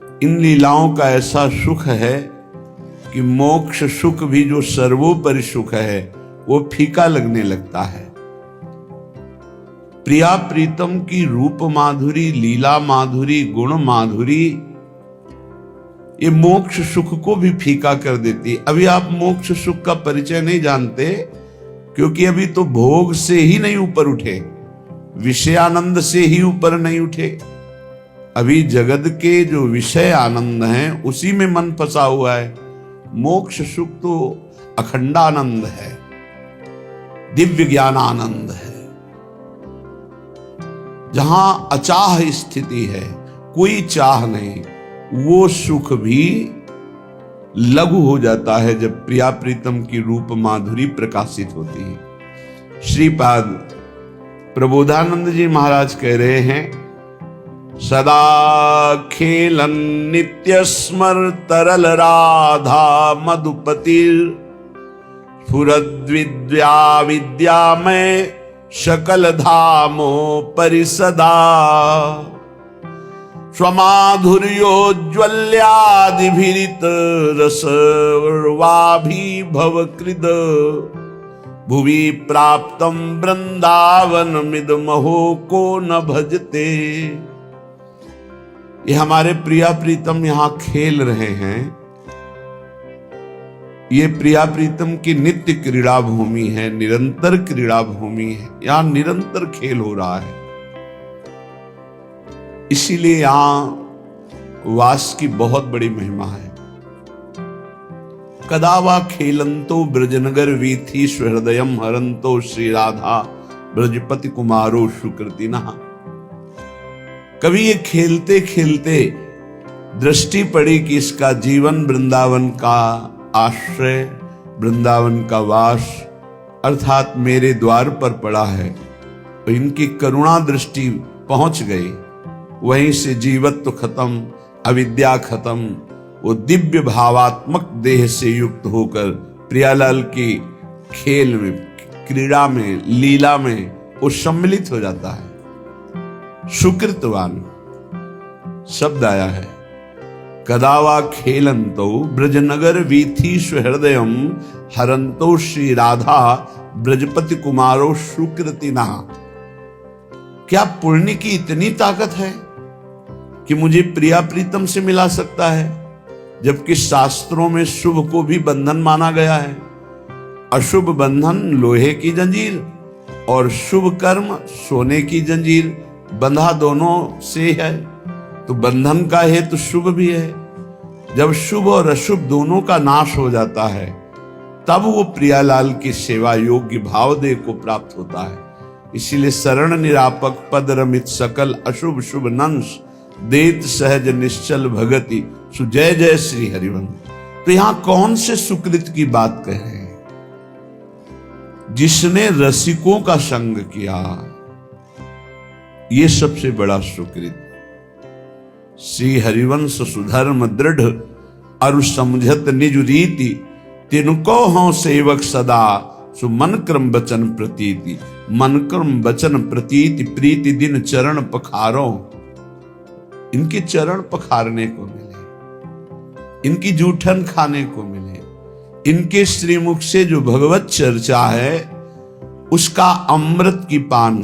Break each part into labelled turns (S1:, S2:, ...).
S1: इन लीलाओं का ऐसा सुख है कि मोक्ष सुख भी जो सर्वोपरि सुख है वो फीका लगने लगता है। प्रिया प्रीतम की रूप माधुरी, लीला माधुरी, गुण माधुरी ये मोक्ष सुख को भी फीका कर देती है। अभी आप मोक्ष सुख का परिचय नहीं जानते क्योंकि अभी तो भोग से ही नहीं ऊपर उठे, विषयानंद से ही ऊपर नहीं उठे। अभी जगत के जो विषय आनंद हैं उसी में मन फंसा हुआ है। मोक्ष सुख तो अखंडानंद है, दिव्य ज्ञान आनंद है, जहां अचाह स्थिति है, कोई चाह नहीं। वो सुख भी लघु हो जाता है जब प्रिया प्रीतम की रूप माधुरी प्रकाशित होती है। श्रीपाद प्रबोधानंद जी महाराज कह रहे हैं, सदा खेलन नित्य स्मर तरल राधा मधुपतिर स्फुरद्विद्या विद्यामय सकल धामो परिसदा स्वमाधुर्योज्वल्यादिभिरित रसवाभिभव कृद भुवि प्राप्तम वृंदावन मिदमहो को न भजते। ये हमारे प्रिया प्रीतम यहां खेल रहे हैं। ये प्रिया प्रीतम की नित्य क्रीड़ा भूमि है, निरंतर क्रीड़ा भूमि है, यहां निरंतर खेल हो रहा है। इसीलिए यहां वास की बहुत बड़ी महिमा है। कदावा खेलंतो ब्रजनगर वीथी स्वहृदयम हरंतो श्री राधा ब्रजपति कुमारो सुकृतिना। कभी ये खेलते खेलते दृष्टि पड़ी कि इसका जीवन वृंदावन का आश्रय, वृंदावन का वास अर्थात मेरे द्वार पर पड़ा है। तो इनकी करुणा दृष्टि पहुंच गई, वहीं से जीवत्व खत्म, अविद्या खत्म, वो दिव्य भावात्मक देह से युक्त होकर प्रियालाल की खेल में, क्रीड़ा में, लीला में वो सम्मिलित हो जाता है। सुकृतवान शब्द आया है। कदावा खेलंतो ब्रजनगर वीथी स्वहृदयम हरंतो श्री राधा ब्रजपति कुमारो सुकृतिना। क्या पुण्य की इतनी ताकत है कि मुझे प्रिया प्रीतम से मिला सकता है, जबकि शास्त्रों में शुभ को भी बंधन माना गया है। अशुभ बंधन लोहे की जंजीर और शुभ कर्म सोने की जंजीर, बंधा दोनों से है, तो बंधन का हेतु शुभ भी है। जब शुभ और अशुभ दोनों का नाश हो जाता है तब वो प्रियालाल की सेवा योग्य भावदेह को प्राप्त होता है। इसीलिए शरण निरापक पद रमित सकल अशुभ शुभ नंश देत सहज निश्चल भगति सुजय जय श्री हरिवंश। तो यहां कौन से सुकृत की बात कह रहे हैं? जिसने रसिकों का संग किया, ये सबसे बड़ा सुकृत। श्री हरिवंश सुधर्म दृढ़ अरु समझत निज रीति तिनको हों सेवक सदा सुमन क्रम वचन प्रतीति। मन क्रम वचन प्रतीति प्रीति दिन चरण पखारो। इनके चरण पखारने को मिले, इनकी जूठन खाने को मिले, इनके श्रीमुख से जो भगवत चर्चा है उसका अमृत की पान,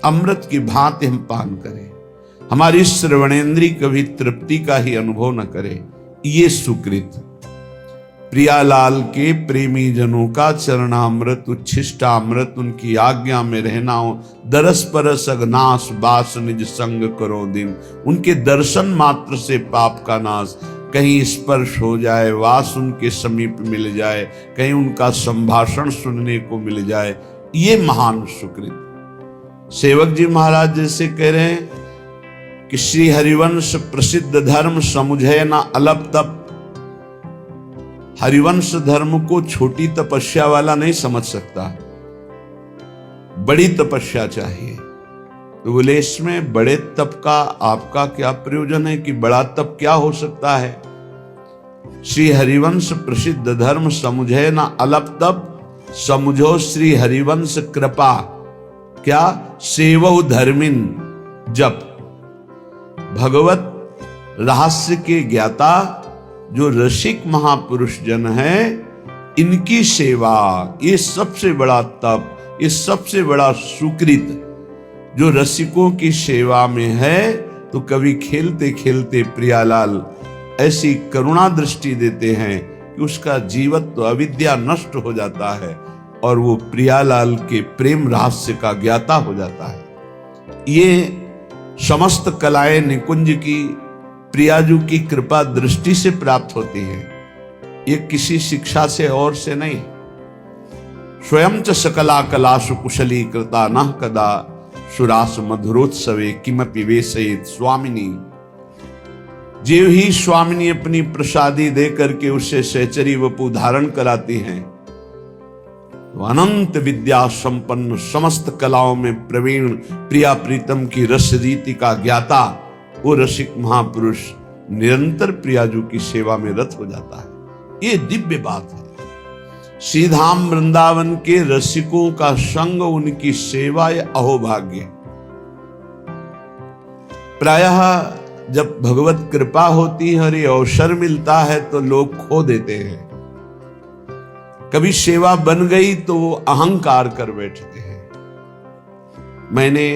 S1: अमृत की भांति हम पान करें, हमारी श्रवणेन्द्री कभी तृप्ति का ही अनुभव न करे। ये सुकृत प्रियालाल के प्रेमी जनों का चरणामृत, उच्छिष्टामृत, उनकी आज्ञा में रहना हो। दरस परस अगनाश बास निज संग करो दिन। उनके दर्शन मात्र से पाप का नाश, कहीं स्पर्श हो जाए, वास उनके समीप मिल जाए, कहीं उनका संभाषण सुनने को मिल जाए, ये महान सुकृत। सेवक जी महाराज जैसे कह रहे हैं कि श्री हरिवंश प्रसिद्ध धर्म समुझे ना अलप तप। हरिवंश धर्म को छोटी तपस्या वाला नहीं समझ सकता, बड़ी तपस्या चाहिए। तो बोले इसमें बड़े तप का आपका क्या प्रयोजन है कि बड़ा तप क्या हो सकता है? श्री हरिवंश प्रसिद्ध धर्म समुझे ना अलप तप, समुझो श्री हरिवंश कृपा। क्या? सेवो धर्मिन जप। भगवत रहस्य के ज्ञाता जो रसिक महापुरुष जन है, इनकी सेवा, ये सबसे बड़ा तप, ये सबसे बड़ा सुकृत जो रसिकों की सेवा में है। तो कभी खेलते खेलते प्रियालाल ऐसी करुणा दृष्टि देते हैं कि उसका जीवत्व अविद्या नष्ट हो जाता है और वो प्रियालाल के प्रेम रहस्य का ज्ञाता हो जाता है। ये समस्त कलाएं निकुंज की प्रियाजू की कृपा दृष्टि से प्राप्त होती है, ये किसी शिक्षा से और से नहीं। स्वयं च सकला कलासु कुशली कृता न कदा सुरास मधुरोत्सवे किमपि वेशयेत स्वामिनी। जीव ही स्वामिनी अपनी प्रसादी दे करके उससे सहचरी वपु धारण कराती हैं। तो अनंत विद्या संपन्न, समस्त कलाओं में प्रवीण, प्रिया प्रीतम की रस रीति का ज्ञाता वो रसिक महापुरुष निरंतर प्रियाजू की सेवा में रत हो जाता है। ये दिव्य बात है। श्रीधाम वृंदावन के रसिकों का संग, उनकी सेवा, यह अहोभाग्य। प्रायः जब भगवत कृपा होती है और ये अवसर मिलता है तो लोग खो देते हैं। कभी सेवा बन गई तो वो अहंकार कर बैठते हैं, मैंने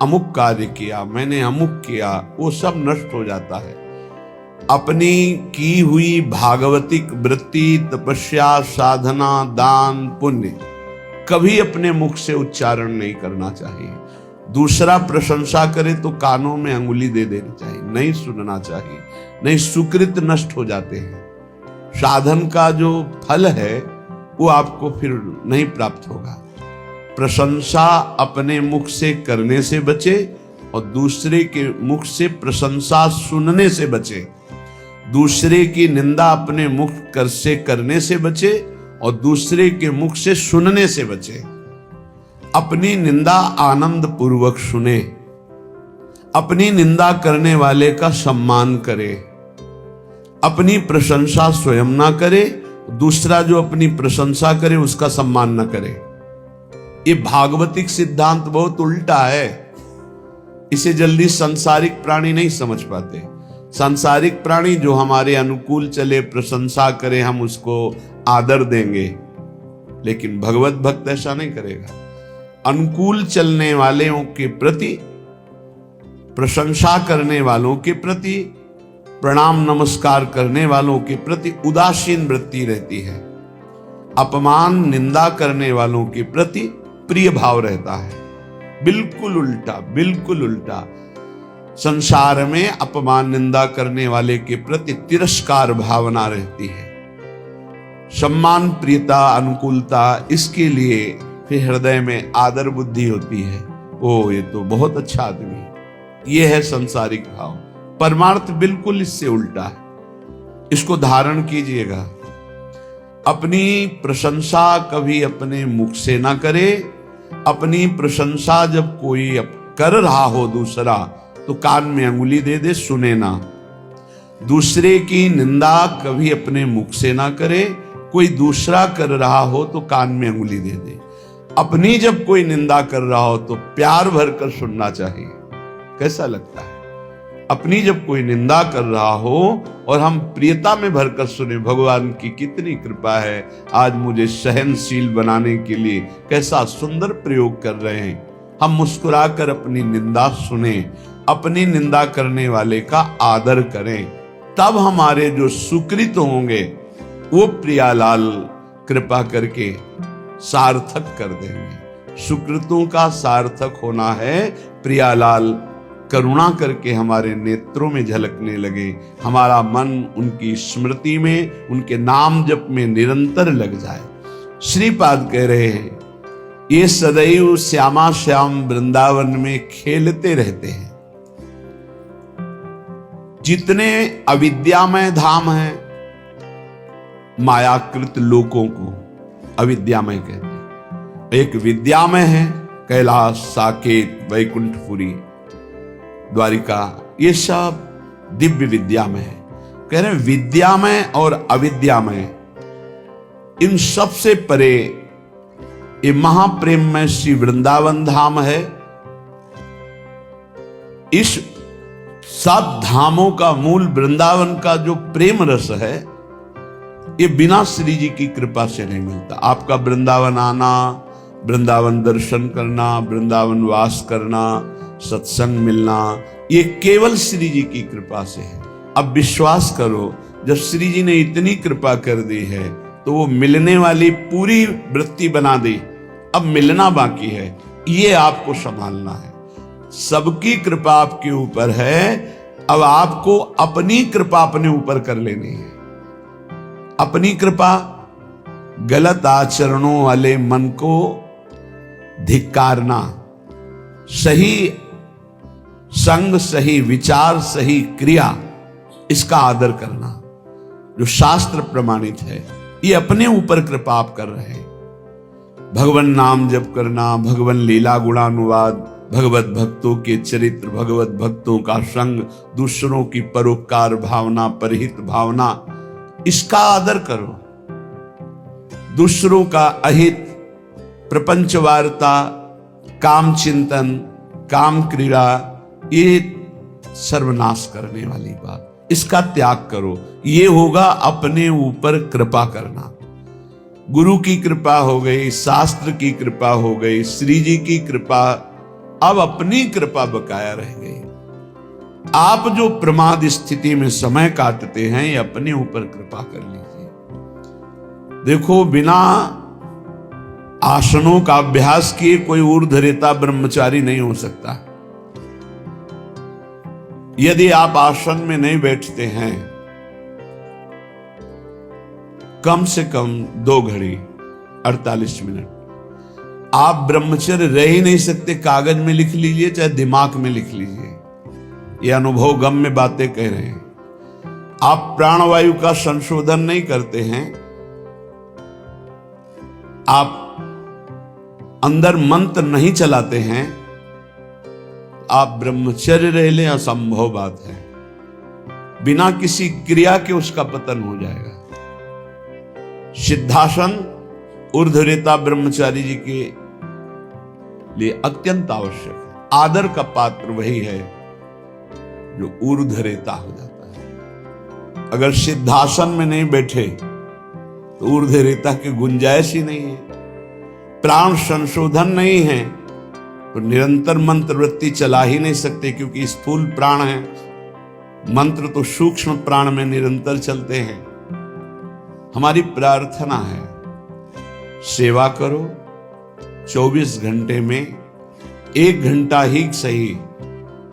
S1: अमुक कार्य किया, मैंने अमुक किया, वो सब नष्ट हो जाता है। अपनी की हुई भागवतिक वृत्ति, तपस्या, साधना, दान, पुण्य कभी अपने मुख से उच्चारण नहीं करना चाहिए। दूसरा प्रशंसा करे तो कानों में अंगुली दे देनी चाहिए, नहीं सुनना चाहिए, नहीं सुकृत नष्ट हो जाते हैं। साधन का जो फल है वो आपको फिर नहीं प्राप्त होगा। प्रशंसा अपने मुख से करने से बचे और दूसरे के मुख से प्रशंसा सुनने से बचे। दूसरे की निंदा अपने मुख कर से करने से बचे और दूसरे के मुख से सुनने से बचे। अपनी निंदा आनंद पूर्वक सुने, अपनी निंदा करने वाले का सम्मान करे, अपनी प्रशंसा स्वयं ना करे, दूसरा जो अपनी प्रशंसा करे उसका सम्मान न करे। ये भागवतिक सिद्धांत बहुत उल्टा है, इसे जल्दी सांसारिक प्राणी नहीं समझ पाते। सांसारिक प्राणी जो हमारे अनुकूल चले, प्रशंसा करे, हम उसको आदर देंगे, लेकिन भगवत भक्त ऐसा नहीं करेगा। अनुकूल चलने वालों के प्रति, प्रशंसा करने वालों के प्रति, प्रणाम नमस्कार करने वालों के प्रति उदासीन वृत्ति रहती है। अपमान निंदा करने वालों के प्रति प्रिय भाव रहता है। बिल्कुल उल्टा, बिल्कुल उल्टा। संसार में अपमान निंदा करने वाले के प्रति तिरस्कार भावना रहती है। सम्मान, प्रियता, अनुकूलता, इसके लिए फिर हृदय में आदर बुद्धि होती है। ओ ये तो बहुत अच्छा आदमी है। ये है संसारिक भाव। परमार्थ बिल्कुल इससे उल्टा है, इसको धारण कीजिएगा। अपनी प्रशंसा कभी अपने मुख से ना करे। अपनी प्रशंसा जब कोई कर रहा हो दूसरा, तो कान में अंगुली दे दे, सुने ना। दूसरे की निंदा कभी अपने मुख से ना करे। कोई दूसरा कर रहा हो तो कान में अंगुली दे दे। अपनी जब कोई निंदा कर रहा हो तो प्यार भरकर सुनना चाहिए। कैसा लगता है? अपनी जब कोई निंदा कर रहा हो और हम प्रियता में भरकर सुने, भगवान की कितनी कृपा है, आज मुझे सहनशील बनाने के लिए कैसा सुंदर प्रयोग कर रहे हैं। हम मुस्कुराकर अपनी निंदा सुने, अपनी निंदा करने वाले का आदर करें, तब हमारे जो सुकृत होंगे वो प्रियालाल कृपा करके सार्थक कर देंगे। सुकृतों का सार्थक होना है प्रियालाल करुणा करके हमारे नेत्रों में झलकने लगे, हमारा मन उनकी स्मृति में, उनके नाम जप में निरंतर लग जाए। श्रीपाद कह रहे हैं, ये सदैव श्यामा श्याम वृंदावन में खेलते रहते हैं। जितने अविद्यामय धाम हैं, मायाकृत लोकों को अविद्यामय कहते हैं। एक विद्यामय है, कैलाश, साकेत, वैकुंठपुरी, द्वारिका, ये सब दिव्य विद्यामय है। कह रहे हैं विद्यामय और अविद्यामय, इन सब से परे ये महाप्रेममय श्री वृंदावन धाम है। इस सब धामों का मूल वृंदावन का जो प्रेम रस है, ये बिना श्री जी की कृपा से नहीं मिलता। आपका वृंदावन आना, वृंदावन दर्शन करना, वृंदावन वास करना, सत्संग मिलना, ये केवल श्री जी की कृपा से है। अब विश्वास करो, जब श्री जी ने इतनी कृपा कर दी है तो वो मिलने वाली पूरी वृत्ति बना दी, अब मिलना बाकी है, ये आपको संभालना है। सबकी कृपा आपके ऊपर है, अब आपको अपनी कृपा अपने ऊपर कर लेनी है। अपनी कृपा, गलत आचरणों वाले मन को धिक्कारना, सही संग, सही विचार, सही क्रिया, इसका आदर करना जो शास्त्र प्रमाणित है, ये अपने ऊपर कृपा आप कर रहे हैं। भगवान नाम जप करना, भगवान लीला गुणानुवाद, भगवत भक्तों के चरित्र, भगवत भक्तों का संग, दूसरों की परोपकार भावना, परहित भावना, इसका आदर करो। दूसरों का अहित, प्रपंच वार्ता, काम चिंतन, काम क्रीड़ा, ये सर्वनाश करने वाली बात, इसका त्याग करो। ये होगा अपने ऊपर कृपा करना। गुरु की कृपा हो गई, शास्त्र की कृपा हो गई, श्री जी की कृपा, अब अपनी कृपा बकाया रह गई। आप जो प्रमाद स्थिति में समय काटते हैं, ये अपने ऊपर कृपा कर लीजिए। देखो, बिना आसनों का अभ्यास किए कोई ऊर्ध्वरेता ब्रह्मचारी नहीं हो सकता। यदि आप आसन में नहीं बैठते हैं, कम से कम 2 घड़ी 48 मिनट आप ब्रह्मचर्य रह ही नहीं सकते। कागज में लिख लीजिए, चाहे दिमाग में लिख लीजिए, ये अनुभव गम में बातें कह रहे हैं। आप प्राणवायु का संशोधन नहीं करते हैं, आप अंदर मंत्र नहीं चलाते हैं, आप ब्रह्मचर्य रह लें, असंभव बात है। बिना किसी क्रिया के उसका पतन हो जाएगा। सिद्धासन ऊर्ध्वरेता ब्रह्मचारी जी के लिए अत्यंत आवश्यक है। आदर का पात्र वही है जो ऊर्ध्वरेता हो जाता है। अगर सिद्धासन में नहीं बैठे तो ऊर्ध्वरेता की गुंजाइश ही नहीं है। प्राण संशोधन नहीं है तो निरंतर मंत्र वृत्ति चला ही नहीं सकते, क्योंकि स्थूल प्राण है, मंत्र तो सूक्ष्म प्राण में निरंतर चलते हैं। हमारी प्रार्थना है, सेवा करो, 24 घंटे में 1 घंटा ही सही,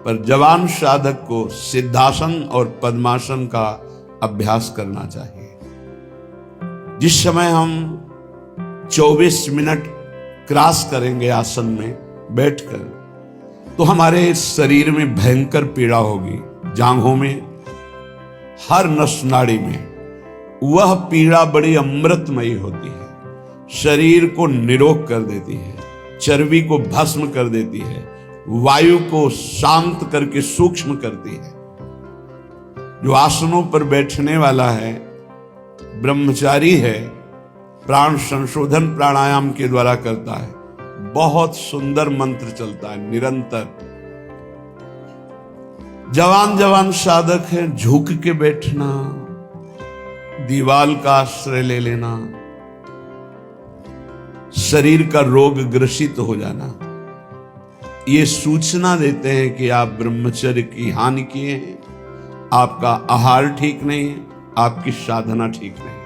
S1: पर जवान साधक को सिद्धासन और पद्मासन का अभ्यास करना चाहिए। जिस समय हम 24 मिनट क्रॉस करेंगे आसन में बैठकर, तो हमारे शरीर में भयंकर पीड़ा होगी, जांघों में, हर नस नाड़ी में। वह पीड़ा बड़ी अमृतमयी होती है, शरीर को निरोग कर देती है, चर्बी को भस्म कर देती है, वायु को शांत करके सूक्ष्म करती है। जो आसनों पर बैठने वाला है, ब्रह्मचारी है, प्राण संशोधन प्राणायाम के द्वारा करता है, बहुत सुंदर मंत्र चलता है निरंतर। जवान जवान साधक है, झुक के बैठना, दीवाल का आश्रय ले लेना, शरीर का रोग ग्रसित हो जाना, ये सूचना देते हैं कि आप ब्रह्मचर्य की हानि किए हैं, आपका आहार ठीक नहीं है, आपकी साधना ठीक नहीं।